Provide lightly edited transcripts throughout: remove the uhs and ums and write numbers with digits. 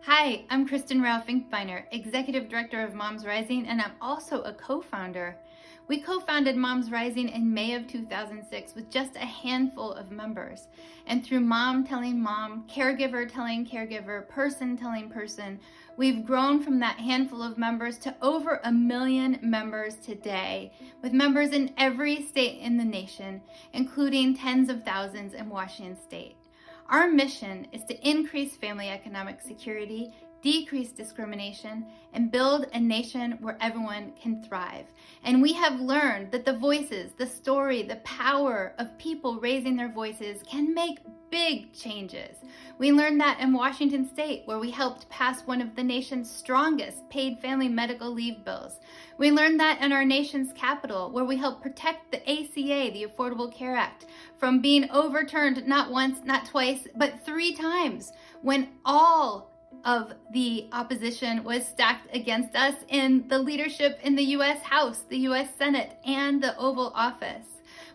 Hi, I'm Kristen Finchbeiner, Executive Director of Moms Rising, and I'm also a co-founder. We co-founded Moms Rising in May of 2006 with just a handful of members. And through mom telling mom, caregiver telling caregiver, person telling person, we've grown from that handful of members to over 1 million members today, with members in every state in the nation, including tens of thousands in Washington state. Our mission is to increase family economic security, decrease discrimination, and build a nation where everyone can thrive. And we have learned that the voices, the story, the power of people raising their voices can make big changes. We learned that in Washington state, where we helped pass one of the nation's strongest paid family medical leave bills. We learned that in our nation's capital, where we helped protect the ACA, the Affordable Care Act, from being overturned not once, not twice, but 3 times, when all of the opposition was stacked against us in the leadership in the U.S. House, the U.S. Senate, and the Oval Office.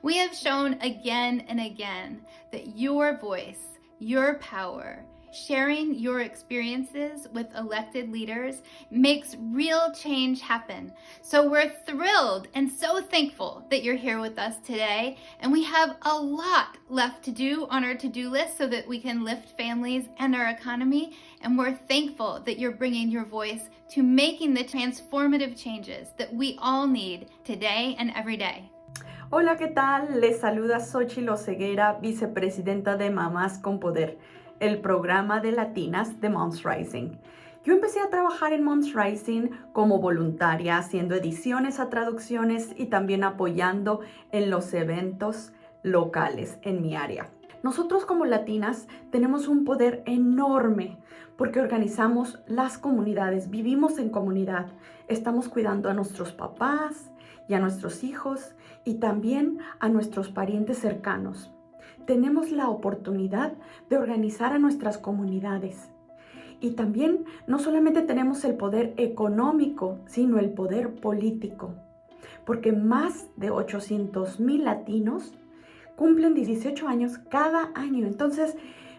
We have shown again and again that your voice, your power, sharing your experiences with elected leaders makes real change happen. So we're thrilled and so thankful that you're here with us today. And we have a lot left to do on our to-do list so that we can lift families and our economy. And we're thankful that you're bringing your voice to making the transformative changes that we all need today and every day. Hola, ¿qué tal? Les saluda Xochitl Oseguera, vicepresidenta de Mamás con Poder, el programa de latinas de Moms Rising. Yo empecé a trabajar en Moms Rising como voluntaria, haciendo ediciones a traducciones y también apoyando en los eventos locales en mi área. Nosotros como latinas tenemos un poder enorme porque organizamos las comunidades, vivimos en comunidad, estamos cuidando a nuestros papás y a nuestros hijos y también a nuestros parientes cercanos. Tenemos la oportunidad de organizar a nuestras comunidades. Y también no solamente tenemos el poder económico, sino el poder político. Porque más de 800,000 latinos cumplen 18 años cada año. Entonces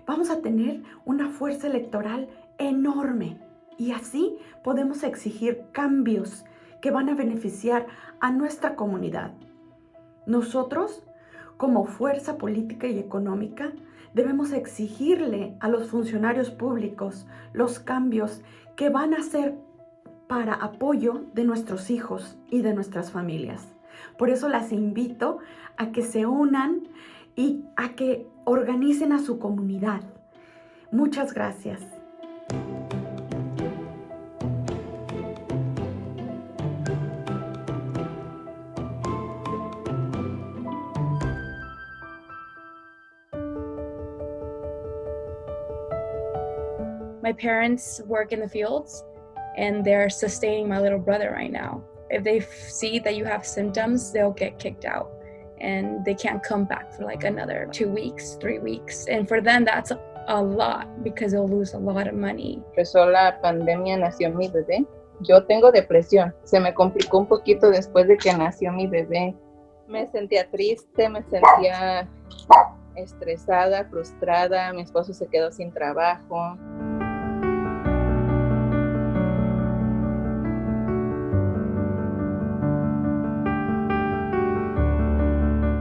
vamos a tener una fuerza electoral enorme. Y así podemos exigir cambios que van a beneficiar a nuestra comunidad. Nosotros, como fuerza política y económica, debemos exigirle a los funcionarios públicos los cambios que van a hacer para apoyo de nuestros hijos y de nuestras familias. Por eso las invito a que se unan y a que organicen a su comunidad. Muchas gracias. My parents work in the fields and they're sustaining my little brother right now. If they see that you have symptoms, they'll get kicked out and they can't come back for like another 2 weeks, 3 weeks. And for them, that's a lot because they'll lose a lot of money. Empezó la pandemia, nació mi bebé. Yo tengo depresión. Se me complicó un poquito después de que nació mi bebé. Me sentía triste, me sentía estresada, frustrada. Mi esposo se quedó sin trabajo.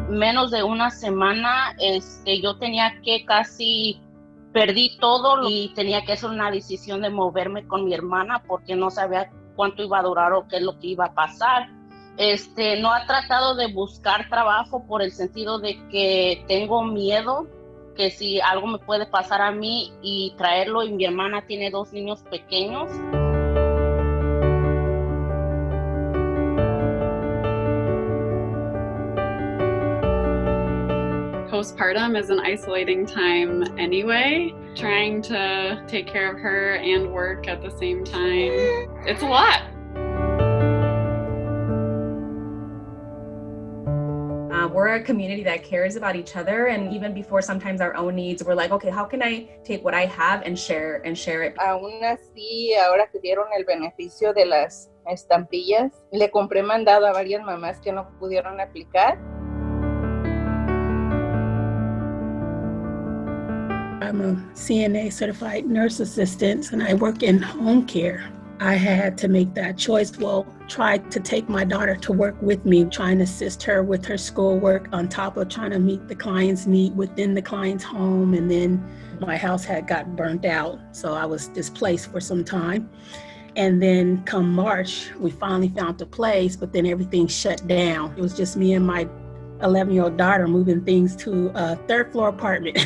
Menos de una semana, yo tenía que casi perdí todo y tenía que hacer una decisión de moverme con mi hermana porque no sabía cuánto iba a durar o qué es lo que iba a pasar. No he tratado de buscar trabajo por el sentido de que tengo miedo que si algo me puede pasar a mí y traerlo, y mi hermana tiene 2 niños pequeños. Postpartum is an isolating time anyway. Trying to take care of her and work at the same time. It's a lot. We're a community that cares about each other, and even before sometimes our own needs, we're like, okay, how can I take what I have and share it? Aún así, ahora que dieron el beneficio de las estampillas, le compré mandado a varias mamás que no pudieron aplicar. I'm a CNA certified nurse assistant and I work in home care. I had to make that choice. Try to take my daughter to work with me, trying to assist her with her schoolwork on top of trying to meet the client's need within the client's home. And then my house had got burnt out, so I was displaced for some time. And then come March, we finally found a place, but then everything shut down. It was just me and my 11-year-old daughter moving things to a third floor apartment.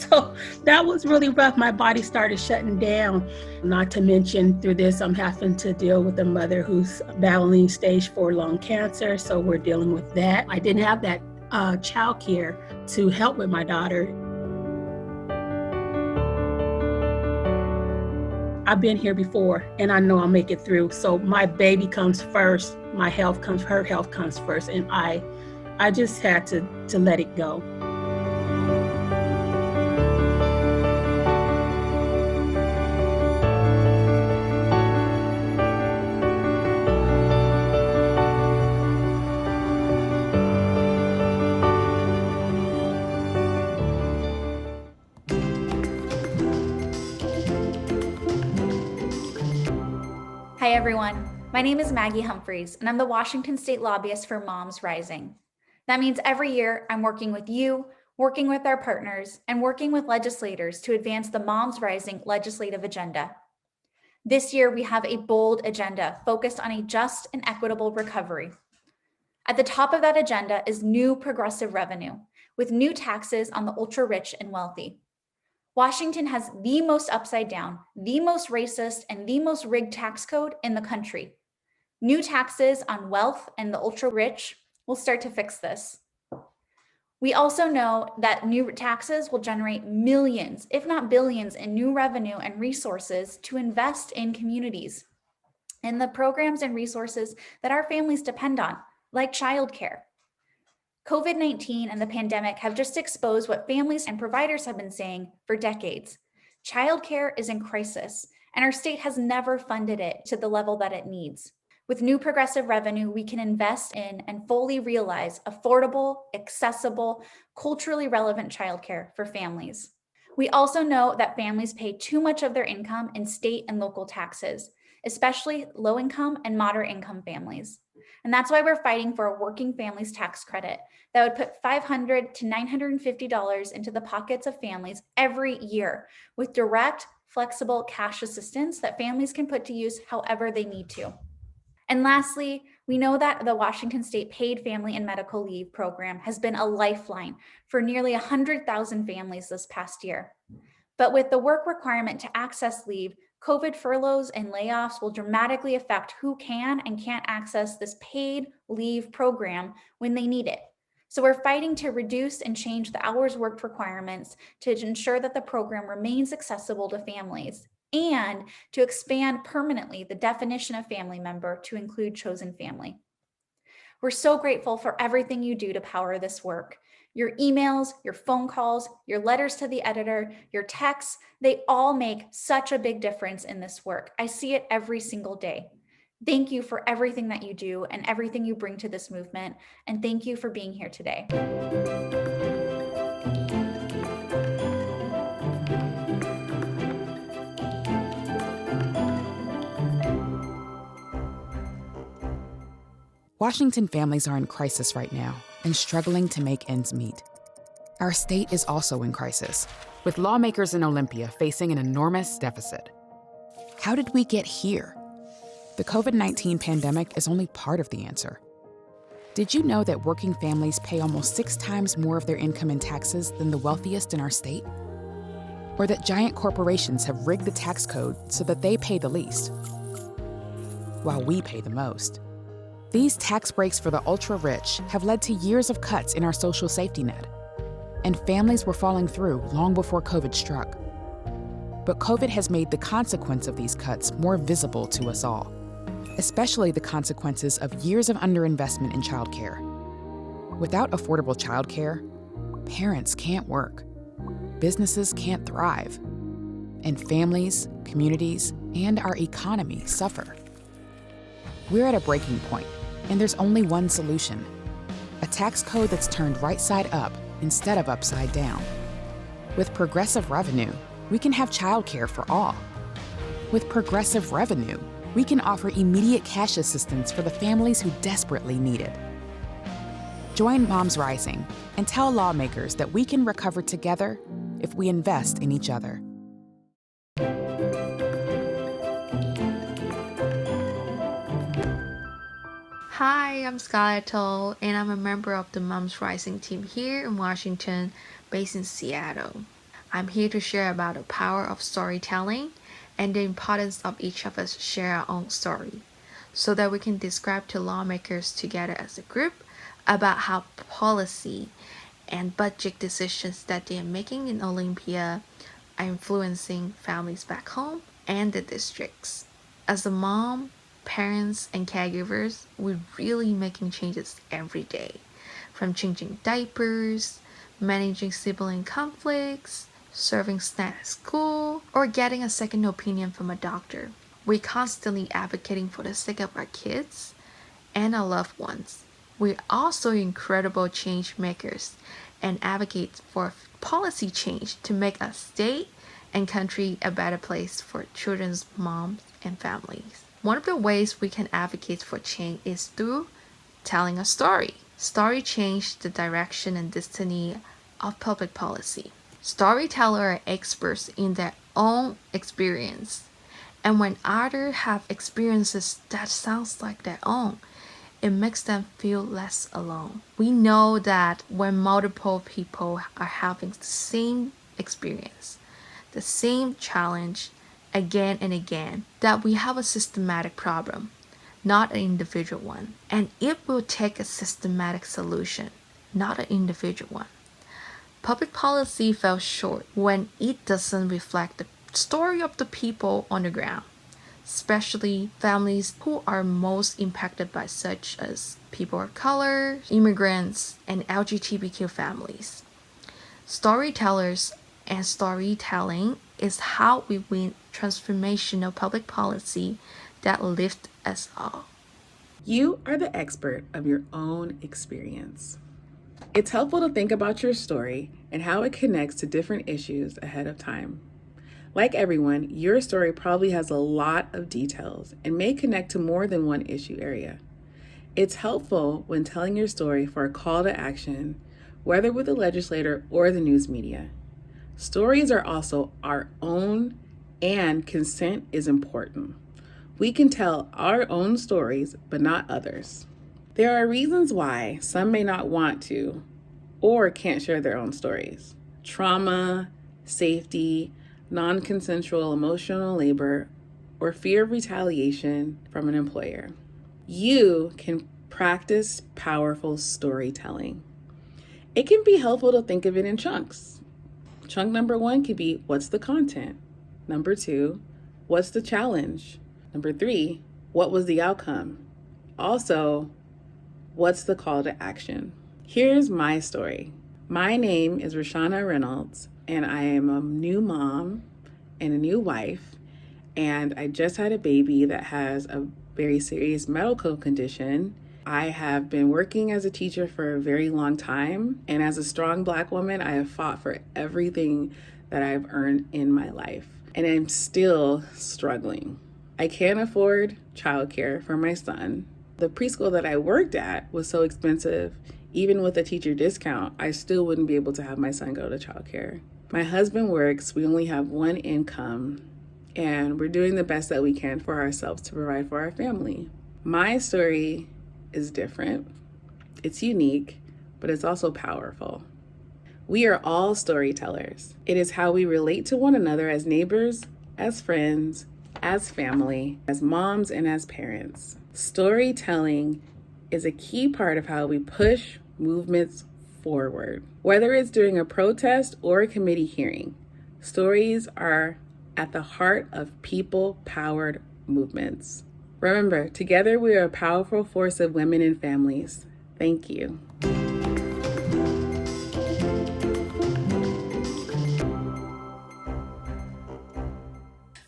So that was really rough. My body started shutting down. Not to mention through this, I'm having to deal with a mother who's battling stage 4 lung cancer. So we're dealing with that. I didn't have that childcare to help with my daughter. I've been here before and I know I'll make it through. So my baby comes first, my health comes, her health comes first. And I just had to let it go. Hi everyone, my name is Maggie Humphreys and I'm the Washington State Lobbyist for Moms Rising. That means every year I'm working with you, working with our partners, and working with legislators to advance the Moms Rising legislative agenda. This year we have a bold agenda focused on a just and equitable recovery. At the top of that agenda is new progressive revenue, with new taxes on the ultra-rich and wealthy. Washington has the most upside down, the most racist, and the most rigged tax code in the country. New taxes on wealth and the ultra-rich will start to fix this. We also know that new taxes will generate millions, if not billions, in new revenue and resources to invest in communities, in the programs and resources that our families depend on, like childcare. COVID-19 and the pandemic have just exposed what families and providers have been saying for decades. Childcare is in crisis, and our state has never funded it to the level that it needs. With new progressive revenue, we can invest in and fully realize affordable, accessible, culturally relevant childcare for families. We also know that families pay too much of their income in state and local taxes, especially low-income and moderate-income families. And that's why we're fighting for a working families tax credit that would put $500 to $950 into the pockets of families every year with direct, flexible cash assistance that families can put to use however they need to. And lastly, we know that the Washington State Paid Family and Medical Leave program has been a lifeline for nearly 100,000 families this past year. But with the work requirement to access leave, COVID furloughs and layoffs will dramatically affect who can and can't access this paid leave program when they need it. So we're fighting to reduce and change the hours worked requirements to ensure that the program remains accessible to families and to expand permanently the definition of family member to include chosen family. We're so grateful for everything you do to power this work. Your emails, your phone calls, your letters to the editor, your texts, they all make such a big difference in this work. I see it every single day. Thank you for everything that you do and everything you bring to this movement. And thank you for being here today. Washington families are in crisis right now and struggling to make ends meet. Our state is also in crisis, with lawmakers in Olympia facing an enormous deficit. How did we get here? The COVID-19 pandemic is only part of the answer. Did you know that working families pay almost 6 times more of their income in taxes than the wealthiest in our state? Or that giant corporations have rigged the tax code so that they pay the least, while we pay the most? These tax breaks for the ultra-rich have led to years of cuts in our social safety net, and families were falling through long before COVID struck. But COVID has made the consequence of these cuts more visible to us all, especially the consequences of years of underinvestment in childcare. Without affordable childcare, parents can't work, businesses can't thrive, and families, communities, and our economy suffer. We're at a breaking point, and there's only one solution: a tax code that's turned right side up instead of upside down. With Progressive Revenue, we can have childcare for all. With Progressive Revenue, we can offer immediate cash assistance for the families who desperately need it. Join Moms Rising and tell lawmakers that we can recover together if we invest in each other. Hi, I'm Skylar Toll, and I'm a member of the Moms Rising team here in Washington, based in Seattle. I'm here to share about the power of storytelling and the importance of each of us share our own story, so that we can describe to lawmakers together as a group about how policy and budget decisions that they are making in Olympia are influencing families back home and the districts. As a mom, parents, and caregivers, we're really making changes every day, from changing diapers, managing sibling conflicts, serving snacks at school, or getting a second opinion from a doctor. We're constantly advocating for the sake of our kids and our loved ones. We're also incredible change makers and advocate for policy change to make our state and country a better place for children's moms and families. One of the ways we can advocate for change is through telling a story. Story change the direction and destiny of public policy. Storytellers are experts in their own experience, and when others have experiences that sounds like their own, it makes them feel less alone. We know that when multiple people are having the same experience, the same challenge again and again, that we have a systematic problem, not an individual one. And it will take a systematic solution, not an individual one. Public policy falls short when it doesn't reflect the story of the people on the ground, especially families who are most impacted by, such as people of color, immigrants, and LGBTQ families. Storytellers and storytelling is how we win transformational public policy that lifts us all. You are the expert of your own experience. It's helpful to think about your story and how it connects to different issues ahead of time. Like everyone, your story probably has a lot of details and may connect to more than one issue area. It's helpful when telling your story for a call to action, whether with the legislator or the news media. Stories are also our own, and consent is important. We can tell our own stories, but not others. There are reasons why some may not want to or can't share their own stories. Trauma, safety, non-consensual emotional labor, or fear of retaliation from an employer. You can practice powerful storytelling. It can be helpful to think of it in chunks. Chunk number 1 could be, what's the content? Number 2, what's the challenge? Number 3, what was the outcome? Also, what's the call to action? Here's my story. My name is Roshana Reynolds, and I am a new mom and a new wife, and I just had a baby that has a very serious medical condition. I have been working as a teacher for a very long time, and as a strong Black woman, I have fought for everything that I've earned in my life, and I'm still struggling. I can't afford childcare for my son. The preschool that I worked at was so expensive, even with a teacher discount, I still wouldn't be able to have my son go to childcare. My husband works, we only have one income, and we're doing the best that we can for ourselves to provide for our family. My story is different. It's unique, but it's also powerful. We are all storytellers. It is how we relate to one another as neighbors, as friends, as family, as moms, and as parents. Storytelling is a key part of how we push movements forward. Whether it's during a protest or a committee hearing, stories are at the heart of people-powered movements. Remember, together we are a powerful force of women and families. Thank you.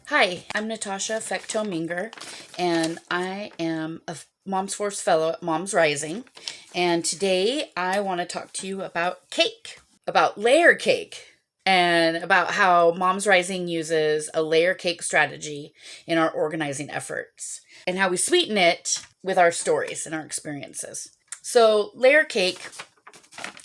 Hi, I'm Natasha Fectominger, and I am a Moms Force Fellow at Moms Rising. And today I want to talk to you about cake, about layer cake. and about how Moms Rising uses a layer cake strategy in our organizing efforts and how we sweeten it with our stories and our experiences. So layer cake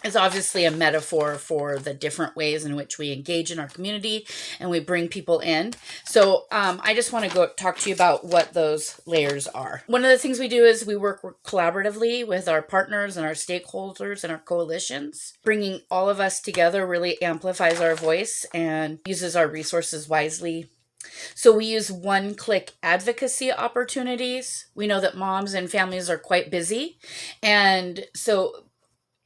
is obviously a metaphor for the different ways in which we engage in our community and we bring people in. So I just want to go talk to you about what those layers are. One of the things we do is we work collaboratively with our partners and our stakeholders and our coalitions. Bringing all of us together really amplifies our voice and uses our resources wisely. So we use one-click advocacy opportunities. We know that moms and families are quite busy, and so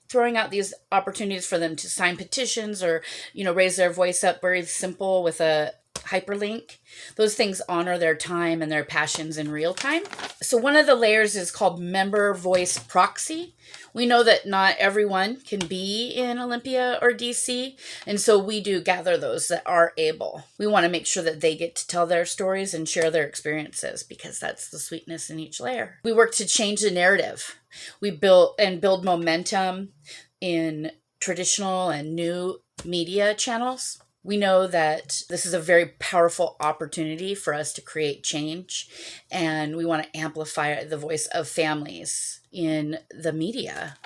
throwing out these opportunities for them to sign petitions or, raise their voice up very simple with a hyperlink. Those things honor their time and their passions in real time. So one of the layers is called member voice proxy. We know that not everyone can be in Olympia or DC, and so we do gather those that are able. We want to make sure that they get to tell their stories and share their experiences, because that's the sweetness in each layer. We work to change the narrative. We build momentum in traditional and new media channels. We know that this is a very powerful opportunity for us to create change, and we want to amplify the voice of families in the media.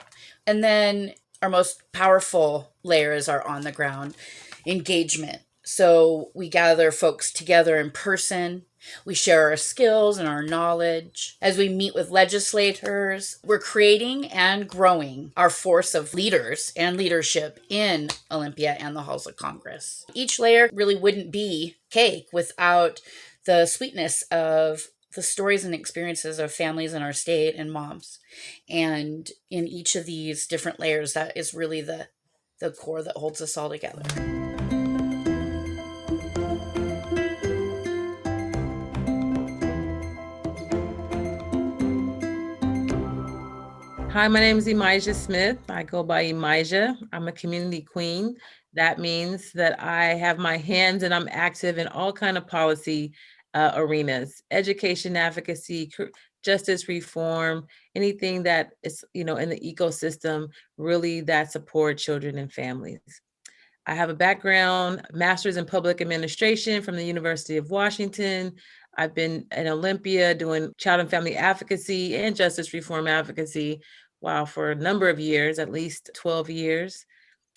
And then our most powerful layer is our on the ground engagement. So we gather folks together in person. We share our skills and our knowledge. As we meet with legislators, we're creating and growing our force of leaders and leadership in Olympia and the halls of Congress. Each layer really wouldn't be cake without the sweetness of the stories and experiences of families in our state and moms. And in each of these different layers, that is really the core that holds us all together. Hi, my name is Emysia Smith. I go by Emysia. I'm a community queen. That means that I have my hands and I'm active in all kind of policy arenas, education, advocacy, justice reform, anything that is, in the ecosystem, really that support children and families. I have a background, master's in public administration from the University of Washington. I've been in Olympia doing child and family advocacy and justice reform advocacy, for a number of years, at least 12 years.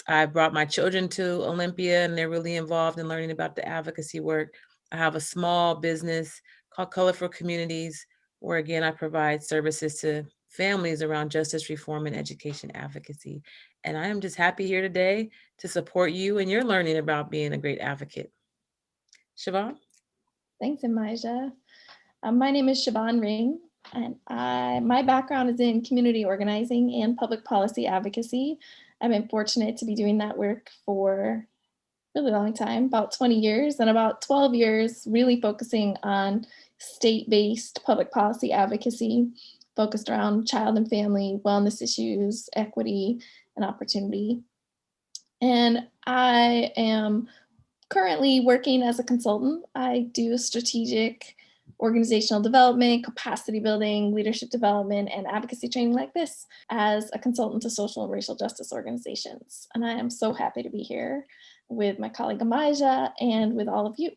I brought my children to Olympia and they're really involved in learning about the advocacy work. I have a small business called Colorful Communities, where again, I provide services to families around justice reform and education advocacy. And I am just happy here today to support you and your learning about being a great advocate. Siobhan? Thanks, Emysia. My name is Siobhan Ring, and my background is in community organizing and public policy advocacy. I've been fortunate to be doing that work for a really long time, about 20 years, and about 12 years really focusing on state-based public policy advocacy, focused around child and family wellness issues, equity, and opportunity. And I am currently working as a consultant. I do strategic organizational development, capacity building, leadership development, and advocacy training like this as a consultant to social and racial justice organizations. And I am so happy to be here with my colleague Emysia and with all of you.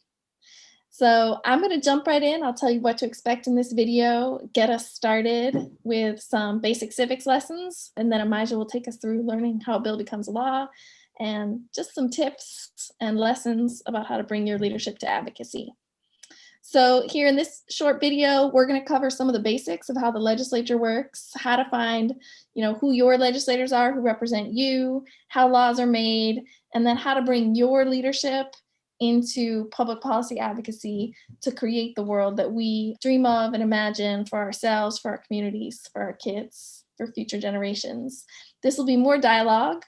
So I'm going to jump right in. I'll tell you what to expect in this video, get us started with some basic civics lessons, and then Emysia will take us through learning how a bill becomes a law and just some tips and lessons about how to bring your leadership to advocacy. So here in this short video, we're going to cover some of the basics of how the legislature works, how to find, who your legislators are who represent you, how laws are made, and then how to bring your leadership into public policy advocacy to create the world that we dream of and imagine for ourselves, for our communities, for our kids, for future generations. This will be more dialogue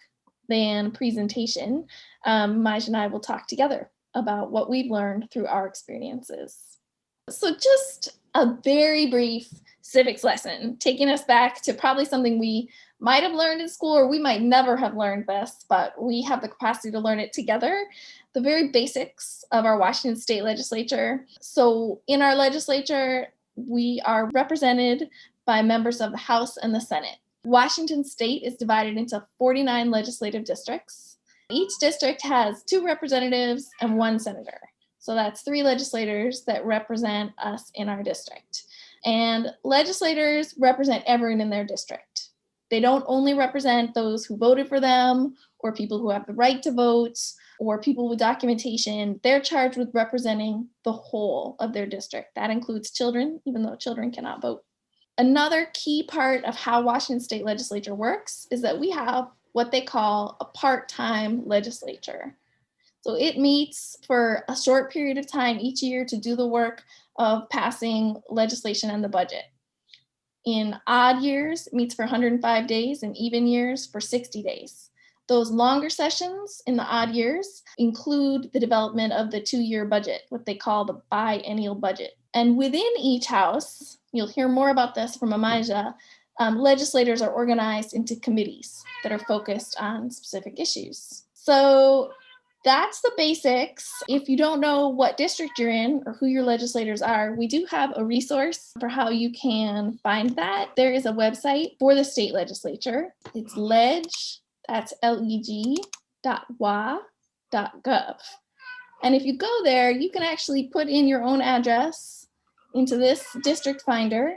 than presentation. Emysia and I will talk together about what we've learned through our experiences. So just a very brief civics lesson, taking us back to probably something we might have learned in school, or we might never have learned this, but we have the capacity to learn it together. The very basics of our Washington State Legislature. So in our legislature, we are represented by members of the House and the Senate. Washington State is divided into 49 legislative districts. Each district has 2 representatives and 1 senator. So that's 3 legislators that represent us in our district. And legislators represent everyone in their district. They don't only represent those who voted for them or people who have the right to vote or people with documentation. They're charged with representing the whole of their district. That includes children, even though children cannot vote. Another key part of how Washington State Legislature works is that we have what they call a part-time legislature. So it meets for a short period of time each year to do the work of passing legislation and the budget. In odd years, it meets for 105 days, and even years for 60 days. Those longer sessions in the odd years include the development of the 2-year budget, what they call the biennial budget. And within each house, you'll hear more about this from Emysia, legislators are organized into committees that are focused on specific issues. So that's the basics. If you don't know what district you're in or who your legislators are, we do have a resource for how you can find that. There is a website for the state legislature. It's that's leg.wa.gov. And if you go there, you can actually put in your own address into this district finder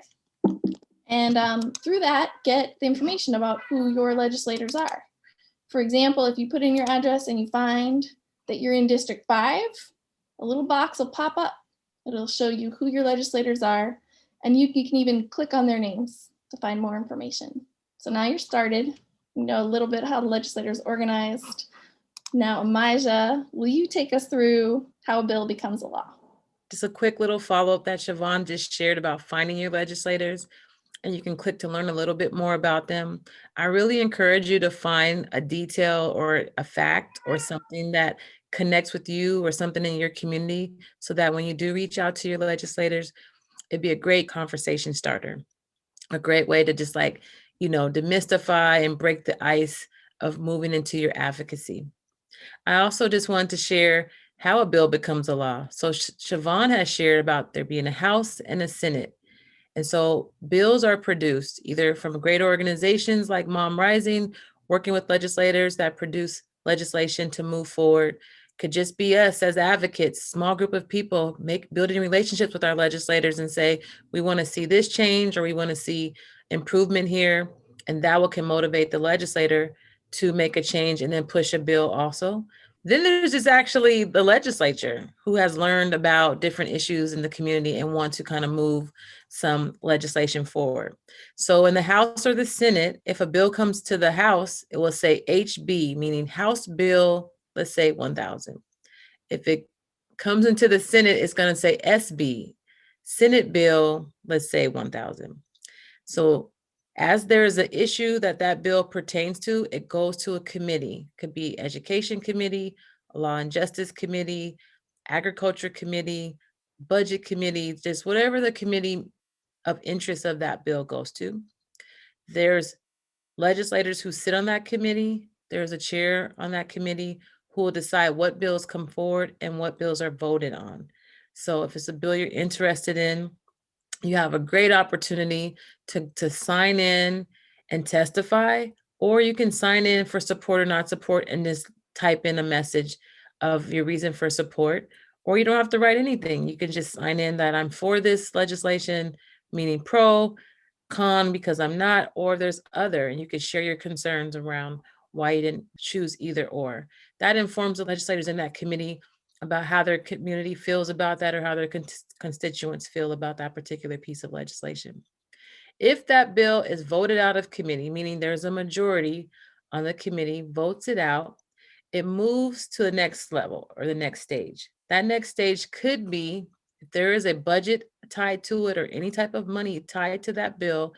and through that, get the information about who your legislators are. For example, if you put in your address and you find that you're in District 5, a little box will pop up. It'll show you who your legislators are, and you can even click on their names to find more information. So now you're started. You know a little bit how the legislature is organized. Now, Emysia, will you take us through how a bill becomes a law? Just a quick little follow-up that Siobhan just shared about finding your legislators, and you can click to learn a little bit more about them. I really encourage you to find a detail or a fact or something that connects with you or something in your community so that when you do reach out to your legislators, it'd be a great conversation starter, a great way to just demystify and break the ice of moving into your advocacy. I also just wanted to share how a bill becomes a law. So Siobhan has shared about there being a House and a Senate. And so bills are produced either from great organizations like MomsRising, working with legislators that produce legislation to move forward. Could just be us as advocates, small group of people, building relationships with our legislators and say, we want to see this change or we want to see improvement here. And that can motivate the legislator to make a change and then push a bill also. Then there's just actually the legislature who has learned about different issues in the community and want to kind of move some legislation forward. So in the House or the Senate, if a bill comes to the House, it will say HB, meaning House Bill, let's say 1000. If it comes into the Senate, it's going to say SB, Senate Bill, let's say 1000. So as there is an issue that bill pertains to, it goes to a committee. It could be Education Committee, Law and Justice Committee, Agriculture Committee, Budget Committee, just whatever the committee of interest of that bill goes to. There's legislators who sit on that committee. There's a chair on that committee who will decide what bills come forward and what bills are voted on. So if it's a bill you're interested in, you have a great opportunity to sign in and testify, or you can sign in for support or not support and just type in a message of your reason for support, or you don't have to write anything. You can just sign in that I'm for this legislation, meaning pro, con because I'm not, or there's other, and you can share your concerns around why you didn't choose either or. That informs the legislators in that committee about how their community feels about that or how their constituents feel about that particular piece of legislation. If that bill is voted out of committee, meaning there's a majority on the committee, votes it out, it moves to the next level or the next stage. That next stage could be, if there is a budget tied to it or any type of money tied to that bill,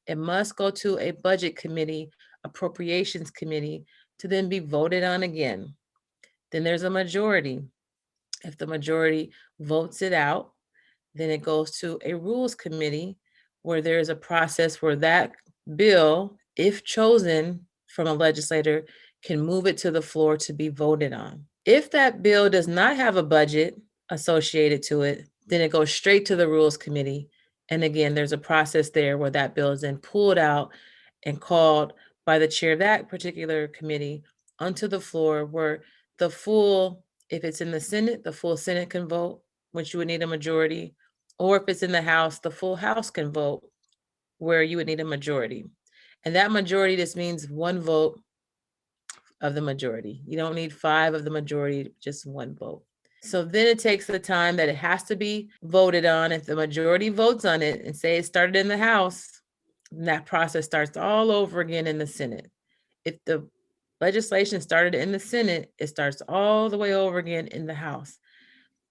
it must go to a budget committee, appropriations committee, to then be voted on again. Then there's a majority. If the majority votes it out, then it goes to a rules committee where there's a process where that bill, if chosen from a legislator, can move it to the floor to be voted on. If that bill does not have a budget associated to it, then it goes straight to the rules committee. And again, there's a process there where that bill is then pulled out and called by the chair of that particular committee onto the floor where the full, if it's in the Senate, the full Senate can vote, which you would need a majority, or if it's in the House, the full House can vote, where you would need a majority. And that majority just means 1 vote of the majority. You don't need 5 of the majority, just 1 vote. So then it takes the time that it has to be voted on. If the majority votes on it and say it started in the House, then that process starts all over again in the Senate. If the legislation started in the Senate, it starts all the way over again in the House.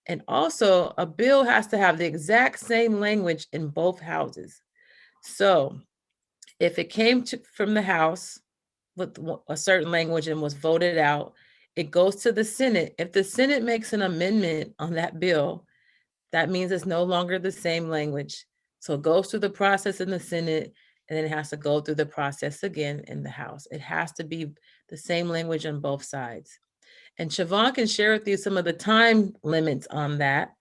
And also, a bill has to have the exact same language in both houses. So if it came from the House with a certain language and was voted out, it goes to the Senate. If the Senate makes an amendment on that bill, that means it's no longer the same language. So it goes through the process in the Senate, and then it has to go through the process again in the House. It has to be the same language on both sides. And Siobhan can share with you some of the time limits on that,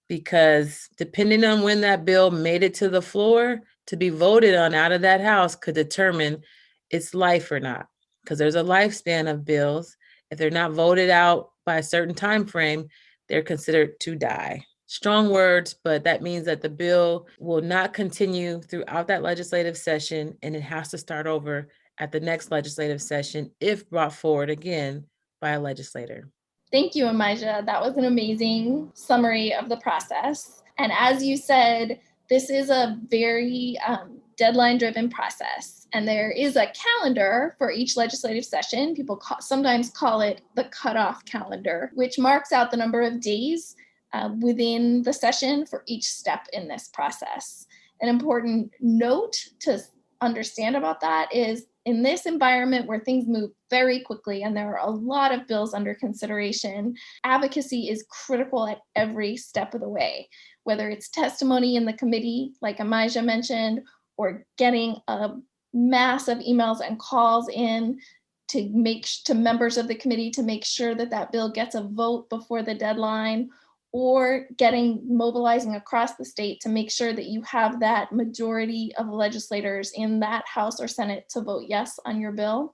because depending on when that bill made it to the floor to be voted on out of that House could determine its life or not, because there's a lifespan of bills. If they're not voted out by a certain time frame, they're considered to die. Strong words, but that means that the bill will not continue throughout that legislative session, and it has to start over at the next legislative session if brought forward again by a legislator. Thank you, Emysia. That was an amazing summary of the process. And as you said, this is a very deadline-driven process. And there is a calendar for each legislative session. People sometimes call it the cutoff calendar, which marks out the number of days within the session for each step in this process. An important note to understand about that is, in this environment where things move very quickly and there are a lot of bills under consideration, advocacy is critical at every step of the way, whether it's testimony in the committee, like Emysia mentioned, or getting a mass of emails and calls in to members of the committee to make sure that that bill gets a vote before the deadline, or mobilizing across the state to make sure that you have that majority of legislators in that House or Senate to vote yes on your bill.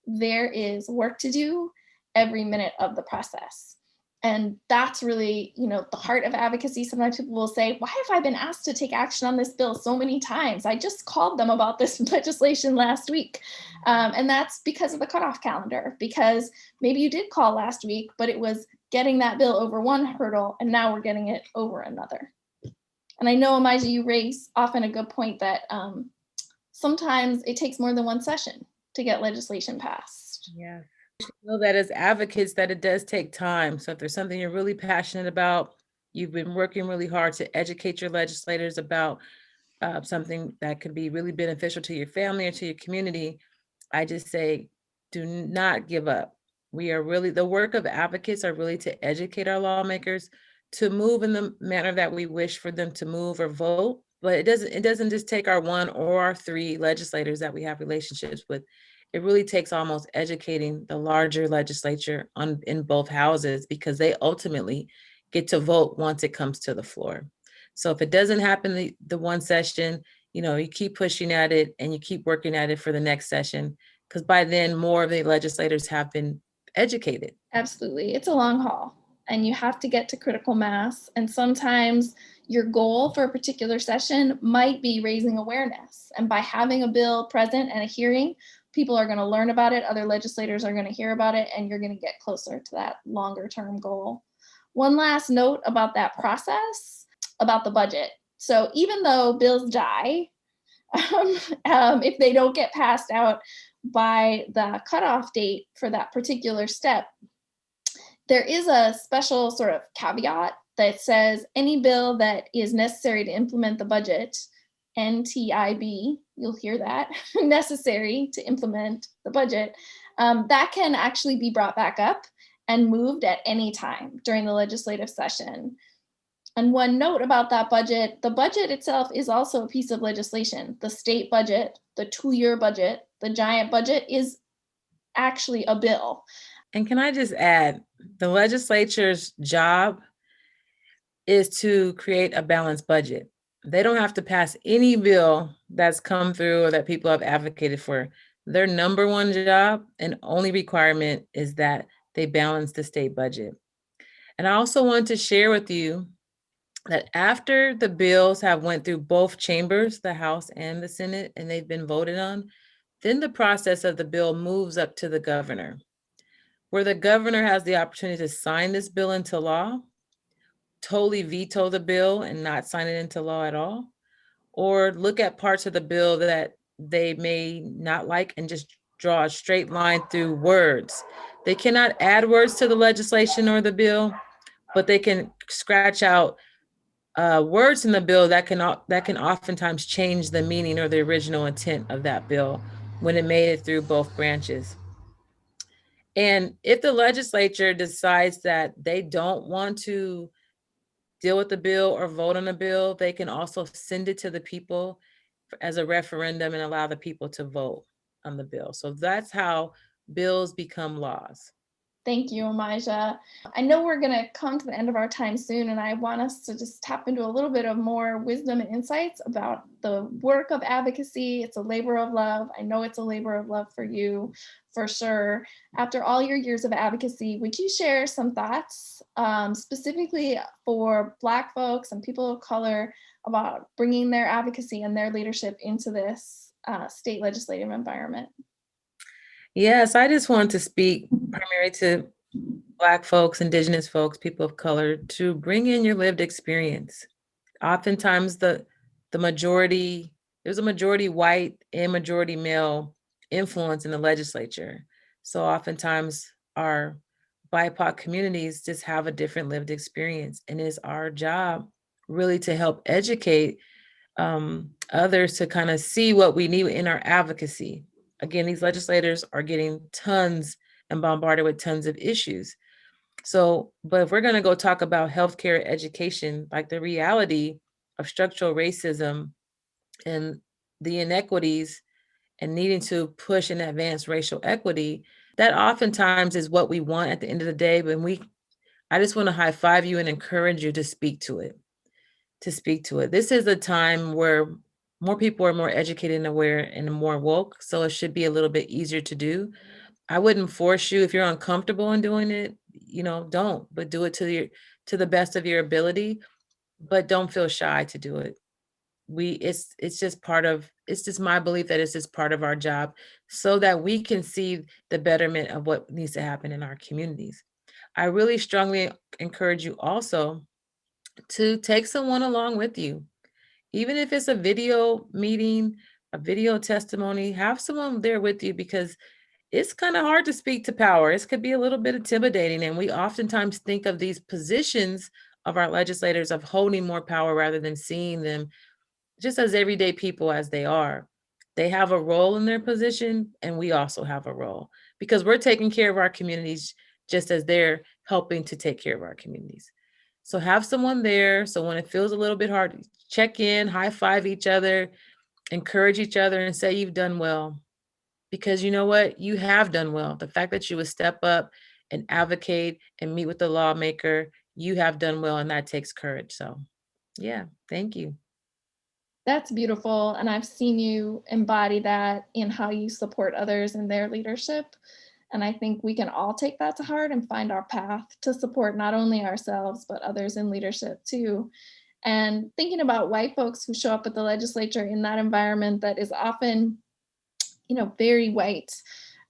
There is work to do every minute of the process. And that's really, the heart of advocacy. Sometimes people will say, why have I been asked to take action on this bill so many times? I just called them about this legislation last week. And that's because of the cutoff calendar, because maybe you did call last week, but it was getting that bill over one hurdle, and now we're getting it over another. And I know, Emysia, you raise often a good point that sometimes it takes more than one session to get legislation passed. Yeah. Know that as advocates that it does take time. So if there's something you're really passionate about, you've been working really hard to educate your legislators about something that could be really beneficial to your family or to your community, I just say, do not give up. The work of advocates are really to educate our lawmakers to move in the manner that we wish for them to move or vote. But it doesn't just take our 1 or our 3 legislators that we have relationships with. It really takes almost educating the larger legislature in both houses, because they ultimately get to vote once it comes to the floor. So if it doesn't happen the one session, you keep pushing at it and you keep working at it for the next session, because by then more of the legislators have been educated. Absolutely. It's a long haul, and you have to get to critical mass. And sometimes your goal for a particular session might be raising awareness. And by having a bill present and a hearing, people are going to learn about it, other legislators are going to hear about it, and you're going to get closer to that longer term goal. One last note about that process, about the budget. So even though bills die, if they don't get passed out by the cutoff date for that particular step, there is a special sort of caveat that says any bill that is necessary to implement the budget, NTIB, you'll hear that, necessary to implement the budget, that can actually be brought back up and moved at any time during the legislative session. And one note about that budget, the budget itself is also a piece of legislation. The state budget, the 2-year budget, the giant budget is actually a bill. And can I just add, the legislature's job is to create a balanced budget. They don't have to pass any bill that's come through or that people have advocated for. Their number one job and only requirement is that they balance the state budget. And I also want to share with you that after the bills have went through both chambers, the House and the Senate, and they've been voted on, then the process of the bill moves up to the governor, where the governor has the opportunity to sign this bill into law, totally veto the bill and not sign it into law at all, or look at parts of the bill that they may not like and just draw a straight line through words. They cannot add words to the legislation or the bill, but they can scratch out words in the bill that can oftentimes change the meaning or the original intent of that bill when it made it through both branches. And if the legislature decides that they don't want to deal with the bill or vote on the bill, they can also send it to the people as a referendum and allow the people to vote on the bill. So that's how bills become laws. Thank you, Emysia. I know we're going to come to the end of our time soon, and I want us to just tap into a little bit of more wisdom and insights about the work of advocacy. It's a labor of love. I know it's a labor of love for you, for sure. After all your years of advocacy, would you share some thoughts specifically for Black folks and people of color about bringing their advocacy and their leadership into this state legislative environment? Yes, I just want to speak primarily to Black folks, Indigenous folks, people of color, to bring in your lived experience. Oftentimes there's a majority white and majority male influence in the legislature. So oftentimes our BIPOC communities just have a different lived experience, and it's our job really to help educate others to kind of see what we need in our advocacy. Again, these legislators are getting tons and bombarded with tons of issues. So, but if we're going to go talk about healthcare, education, like the reality of structural racism and the inequities and needing to push and advance racial equity, that oftentimes is what we want at the end of the day. But I just want to high five you and encourage you to speak to it. This is a time where more people are more educated and aware and more woke, so it should be a little bit easier to do. I wouldn't force you if you're uncomfortable in doing it, don't, but do it to the best of your ability, but don't feel shy to do it. It's just my belief that it's just part of our job so that we can see the betterment of what needs to happen in our communities. I really strongly encourage you also to take someone along with you. Even if it's a video meeting, a video testimony, have someone there with you, because it's kind of hard to speak to power. It could be a little bit intimidating. And we oftentimes think of these positions of our legislators of holding more power rather than seeing them just as everyday people as they are. They have a role in their position, and we also have a role because we're taking care of our communities just as they're helping to take care of our communities. So have someone there. So when it feels a little bit hard, check in, high five each other, encourage each other, and say you've done well. Because you know what? You have done well. The fact that you would step up and advocate and meet with the lawmaker, you have done well, and that takes courage. So yeah, thank you. That's beautiful. And I've seen you embody that in how you support others in their leadership. And I think we can all take that to heart and find our path to support not only ourselves, but others in leadership too. And thinking about white folks who show up at the legislature in that environment that is often, very white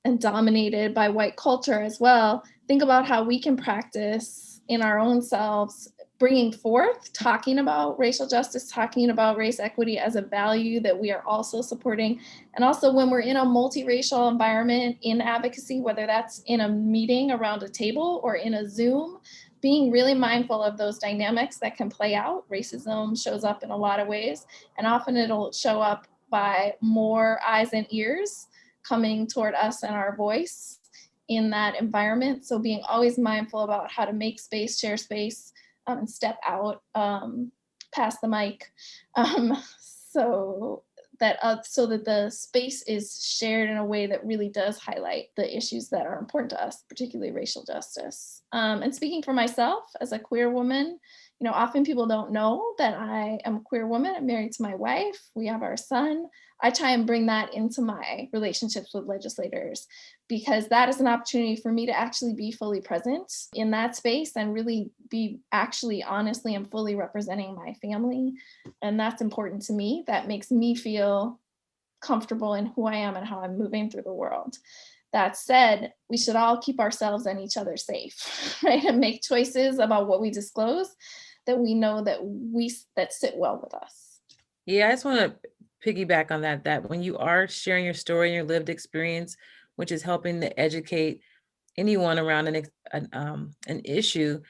and dominated by white culture as well, think about how we can practice in our own selves bringing forth, talking about racial justice, talking about race equity as a value that we are also supporting. And also when we're in a multiracial environment in advocacy, whether that's in a meeting around a table or in a Zoom, being really mindful of those dynamics that can play out. Racism shows up in a lot of ways, and often it'll show up by more eyes and ears coming toward us and our voice in that environment. So being always mindful about how to make space, share space, and step out, pass the mic, so that the space is shared in a way that really does highlight the issues that are important to us, particularly racial justice. And speaking for myself as a queer woman Often people don't know that I am a queer woman. I'm married to my wife. We have our son. I try and bring that into my relationships with legislators, because that is an opportunity for me to actually be fully present in that space and really be actually honestly and fully representing my family. And that's important to me. That makes me feel comfortable in who I am and how I'm moving through the world. That said, we should all keep ourselves and each other safe, right? And make choices about what we disclose that we know that sit well with us. Yeah, I just want to piggyback on that when you are sharing your story and your lived experience, which is helping to educate anyone around an issue,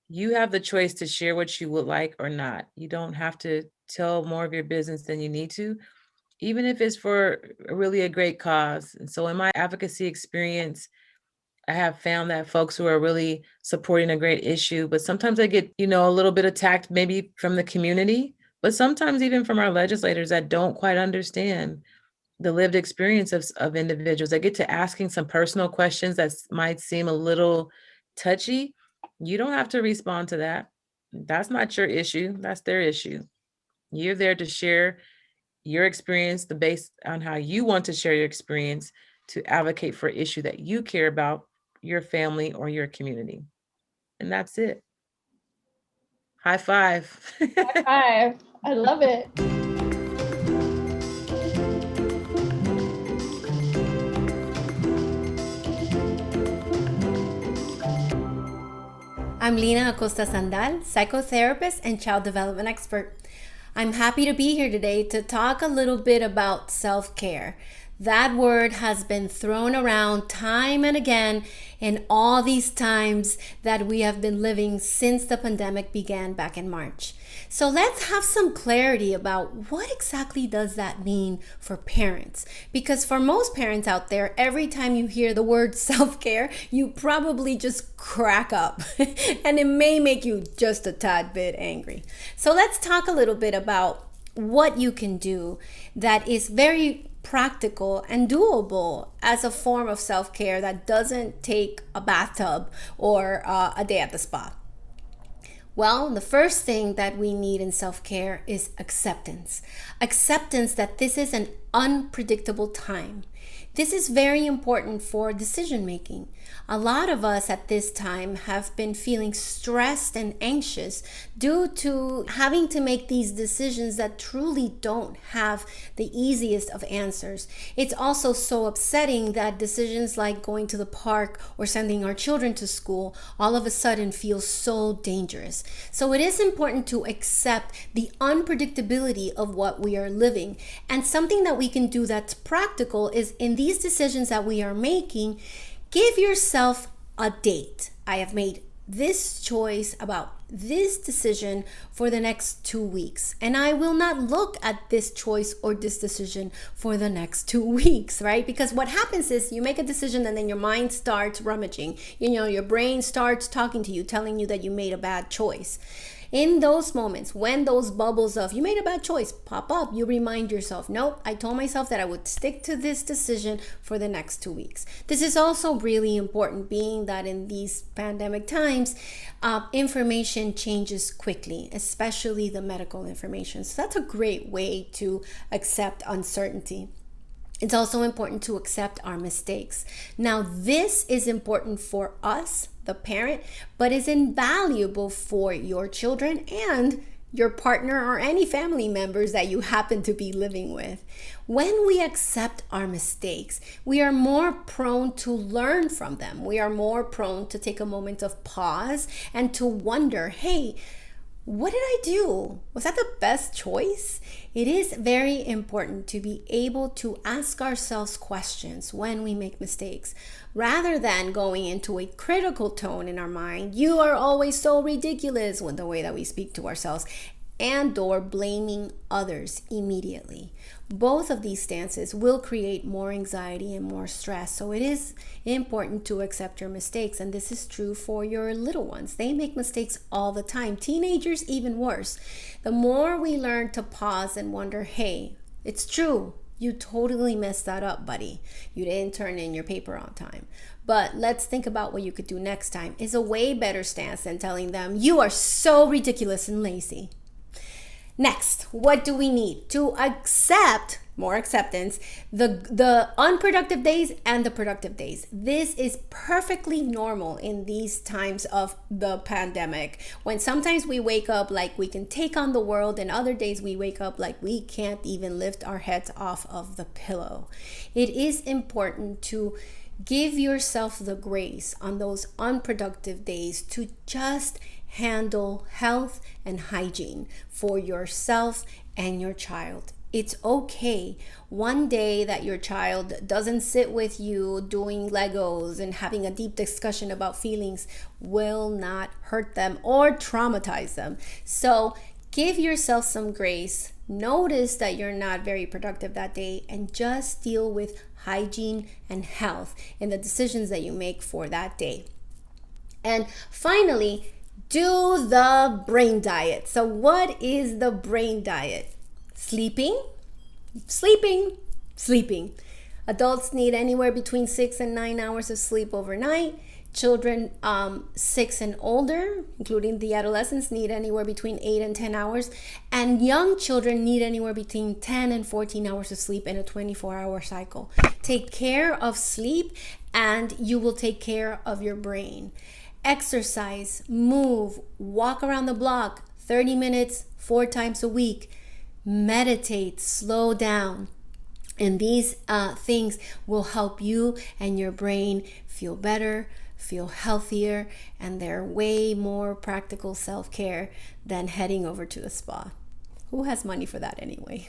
you have the choice to share what you would like or not. You don't have to tell more of your business than you need to, even if it's for really a great cause. And so in my advocacy experience, I have found that folks who are really supporting a great issue, but sometimes I get, a little bit attacked maybe from the community, but sometimes even from our legislators that don't quite understand the lived experience of individuals. I get to asking some personal questions that might seem a little touchy. You don't have to respond to that. That's not your issue. That's their issue. You're there to share your experience, based on how you want to share your experience, to advocate for an issue that you care about, your family or your community. And that's it. High five. High five. I love it. I'm Lina Acosta Sandal, psychotherapist and child development expert. I'm happy to be here today to talk a little bit about self-care. That word has been thrown around time and again in all these times that we have been living since the pandemic began back in March. So let's have some clarity about what exactly does that mean for parents. Because for most parents out there, every time you hear the word self-care, you probably just crack up and it may make you just a tad bit angry. So let's talk a little bit about what you can do that is very practical and doable as a form of self-care that doesn't take a bathtub or a day at the spa. Well, the first thing that we need in self-care is acceptance. Acceptance that this is an unpredictable time. This is very important for decision making. A lot of us at this time have been feeling stressed and anxious due to having to make these decisions that truly don't have the easiest of answers. It's also so upsetting that decisions like going to the park or sending our children to school all of a sudden feel so dangerous. So it is important to accept the unpredictability of what we are living. And something that we can do that's practical is in these decisions that we are making, give yourself a date. I have made this choice about this decision for the next 2 weeks, and I will not look at this choice or this decision for the next 2 weeks, right? Because what happens is you make a decision and then your mind starts rummaging. Your brain starts talking to you, telling you that you made a bad choice. In those moments, when those bubbles of you made a bad choice pop up, you remind yourself, nope, I told myself that I would stick to this decision for the next 2 weeks. This is also really important, being that in these pandemic times, information changes quickly, especially the medical information. So that's a great way to accept uncertainty. It's also important to accept our mistakes. Now, this is important for us, the parent, but is invaluable for your children and your partner or any family members that you happen to be living with. When we accept our mistakes, we are more prone to learn from them. We are more prone to take a moment of pause and to wonder, hey, what did I do? Was that the best choice? It is very important to be able to ask ourselves questions when we make mistakes, rather than going into a critical tone in our mind. You are always so ridiculous, with the way that we speak to ourselves, and or blaming others immediately. Both of these stances will create more anxiety and more stress. So it is important to accept your mistakes. And this is true for your little ones. They make mistakes all the time. Teenagers, even worse. The more we learn to pause and wonder, hey, it's true. You totally messed that up, buddy. You didn't turn in your paper on time. But let's think about what you could do next time. It's a way better stance than telling them, you are so ridiculous and lazy. Next, what do we need to accept, more acceptance, the unproductive days and the productive days? This is perfectly normal in these times of the pandemic, when sometimes we wake up like we can take on the world, and other days we wake up like we can't even lift our heads off of the pillow. It is important to give yourself the grace on those unproductive days to just handle health and hygiene for yourself and your child. It's okay one day that your child doesn't sit with you doing Legos and having a deep discussion about feelings will not hurt them or traumatize them. So give yourself some grace. Notice that you're not very productive that day and just deal with hygiene and health in the decisions that you make for that day. And finally, do the brain diet. So what is the brain diet? Sleeping. Adults need anywhere between 6 and 9 hours of sleep overnight. Children 6 and older, including the adolescents, need anywhere between 8 and 10 hours. And young children need anywhere between 10 and 14 hours of sleep in a 24-hour cycle. Take care of sleep and you will take care of your brain. Exercise, move, walk around the block 30 minutes, 4 times a week. Meditate, slow down. And these things will help you and your brain feel better, feel healthier, and they're way more practical self-care than heading over to the spa. Who has money for that anyway?